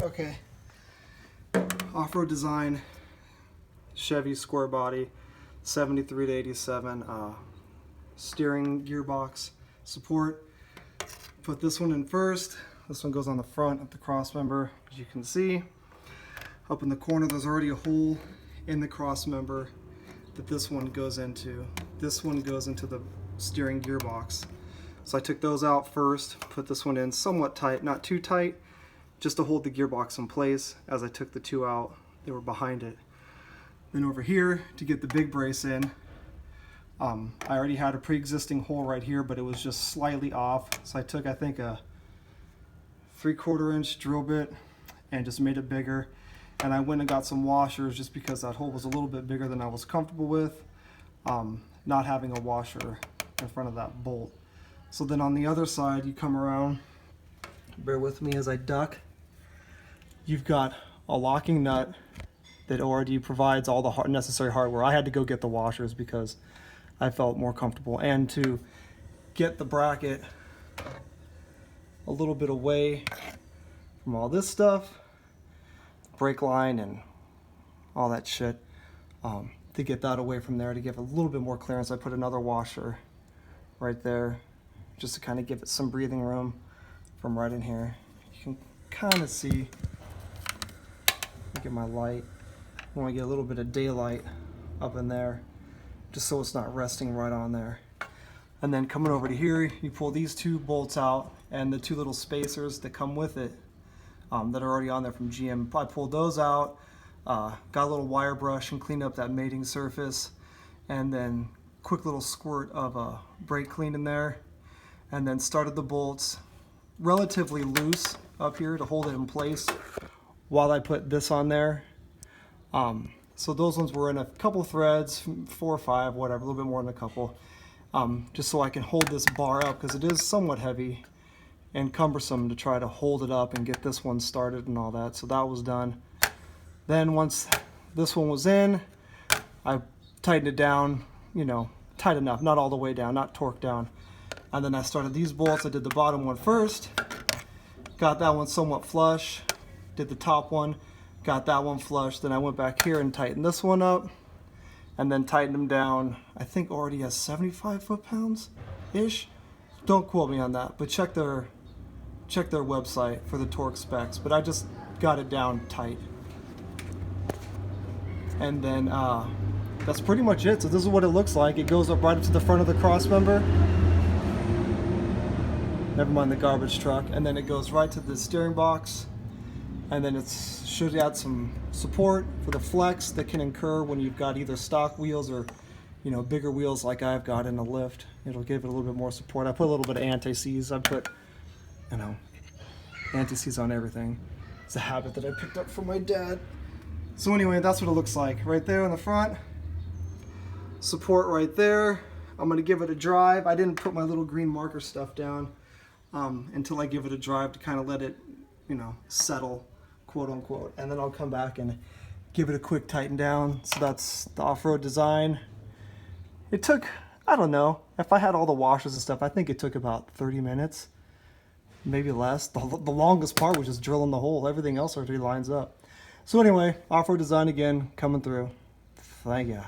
Okay. Off-road design, Chevy square body, 73 to 87, steering gearbox support. Put this one in first. This one goes on the front of the cross member. As you can see, up in the corner there's already a hole in the cross member that this one goes into. This one goes into the steering gearbox. So I took those out first, put this one in somewhat tight, not too tight, just to hold the gearbox in place. As I took the two out, they were behind it. Then over here, to get the big brace in, I already had a pre-existing hole right here, but it was just slightly off. So I took, I think, a 3/4 inch drill bit and just made it bigger. And I went and got some washers just because that hole was a little bit bigger than I was comfortable with, not having a washer in front of that bolt. So then on the other side, you come around, bear with me as I duck, you've got a locking nut that already provides all the necessary hardware. I had to go get the washers because I felt more comfortable, and to get the bracket a little bit away from all this stuff, brake line and all that shit, to get that away from there, to give a little bit more clearance, I put another washer right there just to kind of give it some breathing room from right in here. You can kind of see, look at my light, I want to get a little bit of daylight up in there just so it's not resting right on there. And then coming over to here, you pull these two bolts out and the two little spacers that come with it, that are already on there from GM. I pulled those out, got a little wire brush and cleaned up that mating surface, and then quick little squirt of brake clean in there, and then started the bolts relatively loose up here to hold it in place while I put this on there. So those ones were in a couple threads, 4 or 5, whatever, a little bit more than a couple, just so I can hold this bar up because it is somewhat heavy and cumbersome to try to hold it up and get this one started and all that. So that was done. Then once this one was in, I tightened it down, you know, tight enough, not all the way down, not torqued down. And then I started these bolts. I did the bottom one first, got that one somewhat flush, did the top one, got that one flush. Then I went back here and tightened this one up, and then tightened them down. I think already has 75 foot-pounds-ish. Don't quote me on that, but check their website for the torque specs. But I just got it down tight. And then that's pretty much it. So this is what it looks like. It goes up right up to the front of the cross member. Never mind the garbage truck. And then it goes right to the steering box. And then it should add some support for the flex that can occur when you've got either stock wheels or, you know, bigger wheels like I've got in the lift. It'll give it a little bit more support. I put a little bit of anti-seize. I put, you know, anti-seize on everything. It's a habit that I picked up from my dad. So anyway, that's what it looks like. Right there in the front. Support right there. I'm going to give it a drive. I didn't put my little green marker stuff down until I give it a drive to kind of let it, you know, settle, quote unquote. And then I'll come back and give it a quick tighten down. So that's the off-road design. It took, I don't know, if I had all the washers and stuff, I think it took about 30 minutes, maybe less. The longest part was just drilling the hole. Everything else already lines up. So anyway, off-road design again, coming through. Thank you.